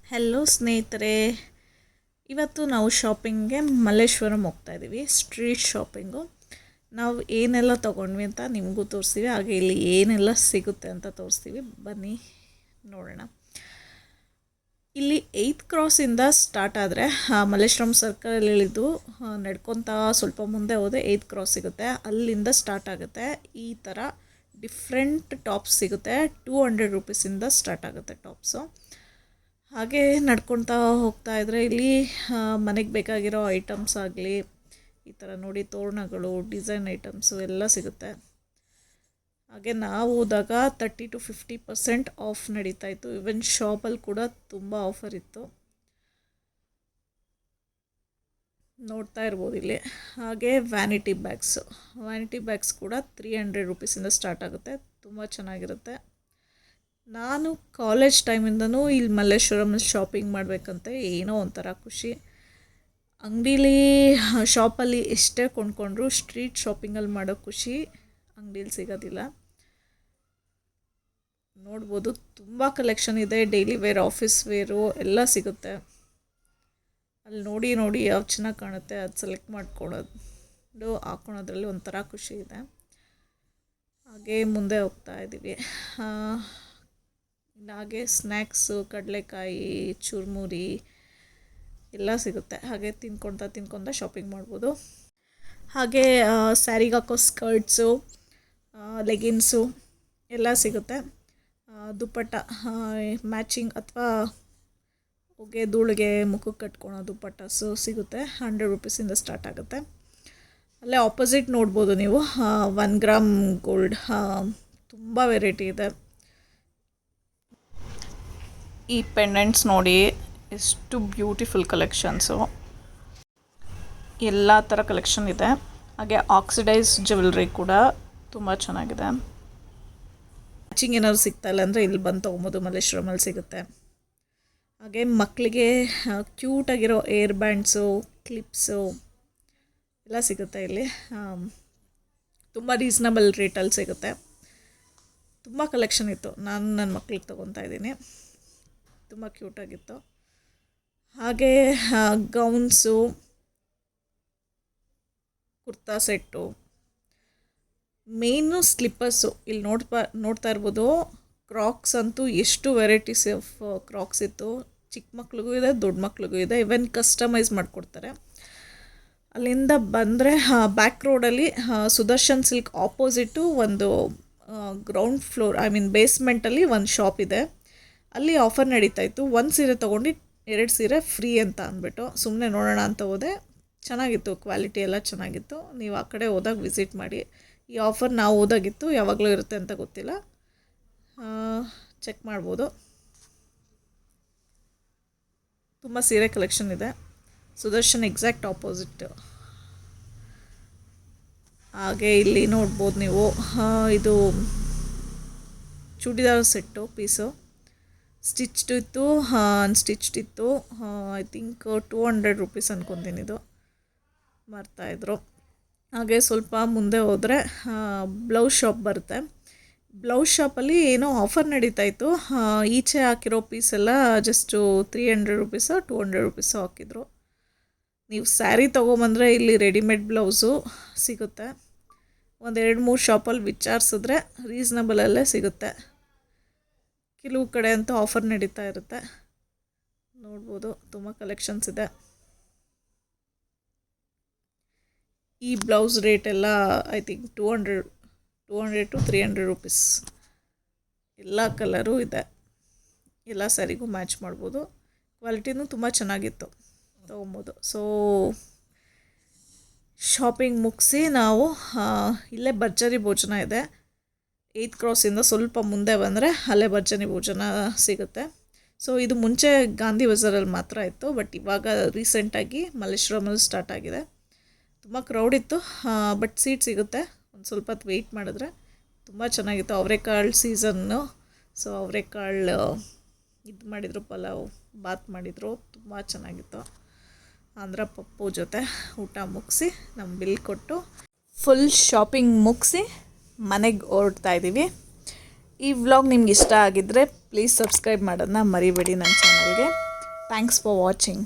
Hello ಸ್ನೇಹಿತರೆ, ಇವತ್ತು ನಾವು ಶಾಪಿಂಗ್ಗೆ ಮಲ್ಲೇಶ್ವರಂ ಹೋಗ್ತಾ ಇದ್ದೀವಿ. Street shopping. ನಾವು ಏನೆಲ್ಲ ತೊಗೊಂಡ್ವಿ ಅಂತ ನಿಮಗೂ ತೋರಿಸ್ತೀವಿ, ಹಾಗೆ ಇಲ್ಲಿ ಏನೆಲ್ಲ ಸಿಗುತ್ತೆ ಅಂತ ತೋರಿಸ್ತೀವಿ. ಬನ್ನಿ ನೋಡೋಣ. ಇಲ್ಲಿ 8th ಕ್ರಾಸಿಂದ ಸ್ಟಾರ್ಟ್ ಆದರೆ ಮಲ್ಲೇಶ್ವರಂ ಸರ್ಕಲಲ್ಲಿ ಇಳಿದು ನಡ್ಕೊತಾ ಸ್ವಲ್ಪ ಮುಂದೆ ಹೋದರೆ 8th ಕ್ರಾಸ್ ಸಿಗುತ್ತೆ. ಅಲ್ಲಿಂದ ಸ್ಟಾರ್ಟ್ ಆಗುತ್ತೆ. ಈ ಥರ ಡಿಫ್ರೆಂಟ್ ಟಾಪ್ಸ್ ಸಿಗುತ್ತೆ. 200 ರುಪೀಸಿಂದ ಸ್ಟಾರ್ಟ್ ಆಗುತ್ತೆ ಟಾಪ್ಸು. ಹಾಗೆ ನಡ್ಕೊತಾ ಹೋಗ್ತಾ ಇದ್ದರೆ ಇಲ್ಲಿ ಮನೆಗೆ ಬೇಕಾಗಿರೋ ಐಟಮ್ಸ್ ಆಗಲಿ, ಈ ಥರ ನೋಡಿ ತೋರಣಗಳು, ಡಿಸೈನ್ ಐಟಮ್ಸು ಎಲ್ಲ ಸಿಗುತ್ತೆ. ಹಾಗೆ ನಾವು ಹೋದಾಗ 30 to 50% ಆಫ್ ನಡೀತಾ ಇತ್ತು. ಈವನ್ ಶಾಪಲ್ಲಿ ಕೂಡ ತುಂಬ ಆಫರ್ ಇತ್ತು, ನೋಡ್ತಾ ಇರ್ಬೋದು ಇಲ್ಲಿ. ಹಾಗೆ ವ್ಯಾನಿಟಿ ಬ್ಯಾಗ್ಸ್ ಕೂಡ 300 ರುಪೀಸಿಂದ ಸ್ಟಾರ್ಟ್ ಆಗುತ್ತೆ. ತುಂಬ ಚೆನ್ನಾಗಿರುತ್ತೆ. ನಾನು ಕಾಲೇಜ್ ಟೈಮಿಂದನೂ ಇಲ್ಲಿ ಮಲ್ಲೇಶ್ವರಮಲ್ಲಿ ಶಾಪಿಂಗ್ ಮಾಡಬೇಕಂತ ಏನೋ ಒಂಥರ ಖುಷಿ. ಅಂಗಡೀಲಿ ಶಾಪಲ್ಲಿ ಎಷ್ಟೇ ಕೊಂಡ್ಕೊಂಡ್ರು ಸ್ಟ್ರೀಟ್ ಶಾಪಿಂಗಲ್ಲಿ ಮಾಡೋ ಖುಷಿ ಅಂಗಡೀಲಿ ಸಿಗೋದಿಲ್ಲ. ನೋಡ್ಬೋದು, ತುಂಬ ಕಲೆಕ್ಷನ್ ಇದೆ. ಡೈಲಿ ವೇರ್, ಆಫೀಸ್ ವೇರು ಎಲ್ಲ ಸಿಗುತ್ತೆ. ಅಲ್ಲಿ ನೋಡಿ ಯಾವ ಚೆನ್ನಾಗಿ ಕಾಣುತ್ತೆ ಅದು ಸೆಲೆಕ್ಟ್ ಮಾಡ್ಕೊಳ್ಳೋದು, ಹಾಕ್ಕೊಳೋದ್ರಲ್ಲಿ ಒಂಥರ ಖುಷಿ ಇದೆ. ಹಾಗೆ ಮುಂದೆ ಹೋಗ್ತಾ ಇದ್ದೀವಿ. ಹಾಗೆ ಸ್ನ್ಯಾಕ್ಸು, ಕಡಲೆಕಾಯಿ, ಚುರುಮುರಿ ಎಲ್ಲ ಸಿಗುತ್ತೆ. ಹಾಗೆ ತಿನ್ಕೊತಾ ಶಾಪಿಂಗ್ ಮಾಡ್ಬೋದು. ಹಾಗೆ ಸ್ಯಾರಿಗೆ ಹಾಕೋ ಸ್ಕರ್ಟ್ಸು, ಲೆಗಿನ್ಸು ಎಲ್ಲ ಸಿಗುತ್ತೆ. ದುಪ್ಪಟ್ಟ ಮ್ಯಾಚಿಂಗ್ ಅಥವಾ ಹೊಗೆ ಧೂಳಿಗೆ ಮುಖಕ್ಕೆ ಕಟ್ಕೊಳೋ ದುಪ್ಪಟ್ಟಸು ಸಿಗುತ್ತೆ. 100 ರುಪೀಸಿಂದ ಸ್ಟಾರ್ಟ್ ಆಗುತ್ತೆ. ಅಲ್ಲೇ ಆಪೋಸಿಟ್ ನೋಡ್ಬೋದು ನೀವು 1 ಗ್ರಾಮ್ ಗೋಲ್ಡ್. ತುಂಬ ವೆರೈಟಿ ಇದೆ. ಈ ಪೆಂಡೆಂಟ್ಸ್ ನೋಡಿ ಎಷ್ಟು ಬ್ಯೂಟಿಫುಲ್ ಕಲೆಕ್ಷನ್ಸು, ಎಲ್ಲ ಥರ ಕಲೆಕ್ಷನ್ ಇದೆ. ಹಾಗೆ ಆಕ್ಸಿಡೈಸ್ ಜ್ಯುವೆಲ್ರಿ ಕೂಡ ತುಂಬ ಚೆನ್ನಾಗಿದೆ. ಮ್ಯಾಚಿಂಗ್ ಏನಾದ್ರು ಸಿಗ್ತಾಯಿಲ್ಲ ಅಂದರೆ ಇಲ್ಲಿ ಬಂದು ತೊಗೊಬೋದು, ಮಲ್ಲೇಶ್ವರಮಲ್ಲಿ ಸಿಗುತ್ತೆ. ಹಾಗೆ ಮಕ್ಕಳಿಗೆ ಕ್ಯೂಟಾಗಿರೋ ಏರ್ ಬ್ಯಾಂಡ್ಸು, ಕ್ಲಿಪ್ಸು ಎಲ್ಲ ಸಿಗುತ್ತೆ ಇಲ್ಲಿ. ತುಂಬ ರೀಸನಬಲ್ ರೇಟಲ್ಲಿ ಸಿಗುತ್ತೆ. ತುಂಬ ಕಲೆಕ್ಷನ್ ಇತ್ತು. ನಾನು ನನ್ನ ಮಕ್ಳಿಗೆ ತೊಗೊತಾ ಇದ್ದೀನಿ. ತುಂಬ ಕ್ಯೂಟಾಗಿತ್ತು. ಹಾಗೆ ಗೌನ್ಸು, ಕುರ್ತಾ ಸೆಟ್ಟು, ಮೇಯ್ನು ಸ್ಲಿಪ್ಪರ್ಸು. ಇಲ್ಲಿ ನೋಡ್ತಾ ಇರ್ಬೋದು. ಕ್ರಾಕ್ಸ್ ಅಂತೂ ಎಷ್ಟು ವೆರೈಟೀಸ್ ಆಫ್ ಕ್ರಾಕ್ಸ್ ಇತ್ತು. ಚಿಕ್ಕ ಮಕ್ಳಿಗೂ ಇದೆ, ದೊಡ್ಡ ಮಕ್ಳಿಗೂ ಇದೆ. ಇವನ್ ಕಸ್ಟಮೈಸ್ ಮಾಡಿಕೊಡ್ತಾರೆ. ಅಲ್ಲಿಂದ ಬಂದರೆ ಬ್ಯಾಕ್ ರೋಡಲ್ಲಿ ಸುದರ್ಶನ್ ಸಿಲ್ಕ್ ಆಪೋಸಿಟ್ಟು ಒಂದು ಗ್ರೌಂಡ್ ಫ್ಲೋರ್, ಬೇಸ್ಮೆಂಟಲ್ಲಿ ಒಂದು ಶಾಪ್ ಇದೆ. ಅಲ್ಲಿ ಆಫರ್ ನಡೀತಾ ಇತ್ತು. 1 ಸೀರೆ ತೊಗೊಂಡು 2 ಸೀರೆ ಫ್ರೀ ಅಂತ ಅಂದ್ಬಿಟ್ಟು ಸುಮ್ಮನೆ ನೋಡೋಣ ಅಂತ ಹೋದೆ. ಚೆನ್ನಾಗಿತ್ತು, ಕ್ವಾಲಿಟಿ ಎಲ್ಲ ಚೆನ್ನಾಗಿತ್ತು. ನೀವು ಆ ಕಡೆ ಹೋದಾಗ ವಿಸಿಟ್ ಮಾಡಿ. ಈ ಆಫರ್ ನಾವು ಹೋದಾಗಿತ್ತು, ಯಾವಾಗಲೂ ಇರುತ್ತೆ ಅಂತ ಗೊತ್ತಿಲ್ಲ. ಚೆಕ್ ಮಾಡ್ಬೋದು. ತುಂಬ ಸೀರೆ ಕಲೆಕ್ಷನ್ ಇದೆ. Sudarshan exact opposite. ಹಾಗೆ ಇಲ್ಲಿ ನೋಡ್ಬೋದು ನೀವು, ಇದು ಚೂಡಿದಾರ್ ಸೆಟ್ಟು ಪೀಸು. ಸ್ಟಿಚ್ಡ್ ಇತ್ತು, ಅನ್ಸ್ಟಿಚ್ಡ್ ಇತ್ತು. ಐ ಥಿಂಕ್ 200 ರುಪೀಸ್ ಅನ್ಕೊತೀನಿ, ಇದು ಮಾರ್ತಾಯಿದ್ರು. ಹಾಗೆ ಸ್ವಲ್ಪ ಮುಂದೆ ಹೋದರೆ ಬ್ಲೌಸ್ ಶಾಪ್ ಬರುತ್ತೆ. ಬ್ಲೌಸ್ ಶಾಪಲ್ಲಿ ಏನೋ ಆಫರ್ ನಡೀತಾ ಇತ್ತು. ಈಚೆ ಹಾಕಿರೋ ಪೀಸೆಲ್ಲ ಜಸ್ಟು 300 ರುಪೀಸೋ 200 ರುಪೀಸೋ ಹಾಕಿದ್ರು. ನೀವು ಸ್ಯಾರಿ ತೊಗೊಂಬಂದರೆ ಇಲ್ಲಿ ರೆಡಿಮೇಡ್ ಬ್ಲೌಸು ಸಿಗುತ್ತೆ. 1-2-3 ಶಾಪಲ್ಲಿ ವಿಚಾರಿಸಿದ್ರೆ ರೀಸ್ನಬಲಲ್ಲೇ ಸಿಗುತ್ತೆ. ಕೆಲವು ಕಡೆ ಅಂತೂ ಆಫರ್ ನಡೀತಾ ಇರುತ್ತೆ. ನೋಡ್ಬೋದು, ತುಂಬ ಕಲೆಕ್ಷನ್ಸ್ ಇದೆ. ಈ ಬ್ಲೌಸ್ ರೇಟ್ ಎಲ್ಲ ಐ ಥಿಂಕ್ 200 to 300 ರುಪೀಸ್. ಎಲ್ಲ ಕಲರು ಇದೆ. ಎಲ್ಲ ಸ್ಯಾರಿಗೂ ಮ್ಯಾಚ್ ಮಾಡ್ಬೋದು. ಕ್ವಾಲಿಟಿನೂ ತುಂಬ ಚೆನ್ನಾಗಿತ್ತು, ತೊಗೊಬೋದು. ಸೊ ಶಾಪಿಂಗ್ ಮುಗಿಸಿ ನಾವು ಇಲ್ಲೇ ಭರ್ಜರಿ ಭೋಜನ ಇದೆ. 8th ಕ್ರಾಸಿಂದ ಸ್ವಲ್ಪ ಮುಂದೆ ಬಂದರೆ ಅಲ್ಲೇ ಭರ್ಜರಿ ಭೋಜನ ಸಿಗುತ್ತೆ. ಸೊ ಇದು ಮುಂಚೆ ಗಾಂಧಿ ಬಜಾರಲ್ಲಿ ಮಾತ್ರ ಇತ್ತು, ಬಟ್ ಇವಾಗ ರೀಸೆಂಟಾಗಿ ಮಲ್ಲೇಶ್ವರಮಲ್ಲಿ ಸ್ಟಾರ್ಟ್ ಆಗಿದೆ. ತುಂಬ ಕ್ರೌಡ್ ಇತ್ತು, ಬಟ್ ಸೀಟ್ ಸಿಗುತ್ತೆ. ಒಂದು ಸ್ವಲ್ಪ ಹೊತ್ತು ವೆಯ್ಟ್ ಮಾಡಿದ್ರೆ. ತುಂಬ ಚೆನ್ನಾಗಿತ್ತು. ಅವರೆಕಾಳು ಸೀಸನ್ನು. ಸೊ ಅವರೆಕಾಳು ಇದು ಮಾಡಿದರು, ಪಲಾವ್ ಬಾತ್ ಮಾಡಿದರು. ತುಂಬ ಚೆನ್ನಾಗಿತ್ತು. ಆಂಧ್ರ ಪಪ್ಪು ಜೊತೆ ಊಟ ಮುಗಿಸಿ ನಮ್ಮ ಬಿಲ್ ಕೊಟ್ಟು ಫುಲ್ ಶಾಪಿಂಗ್ ಮುಗಿಸಿ ಮನೆಗೆ ಹೊರಡ್ತಾ ಇದ್ದೀವಿ. ಈ ವ್ಲಾಗ್ ನಿಮ್ಗೆ ಇಷ್ಟ ಆಗಿದ್ದರೆ ಪ್ಲೀಸ್ ಸಬ್ಸ್ಕ್ರೈಬ್ ಮಾಡೋದನ್ನ ಮರಿಬೇಡಿ ನನ್ನ ಚಾನಲ್ಗೆ. Thanks for watching.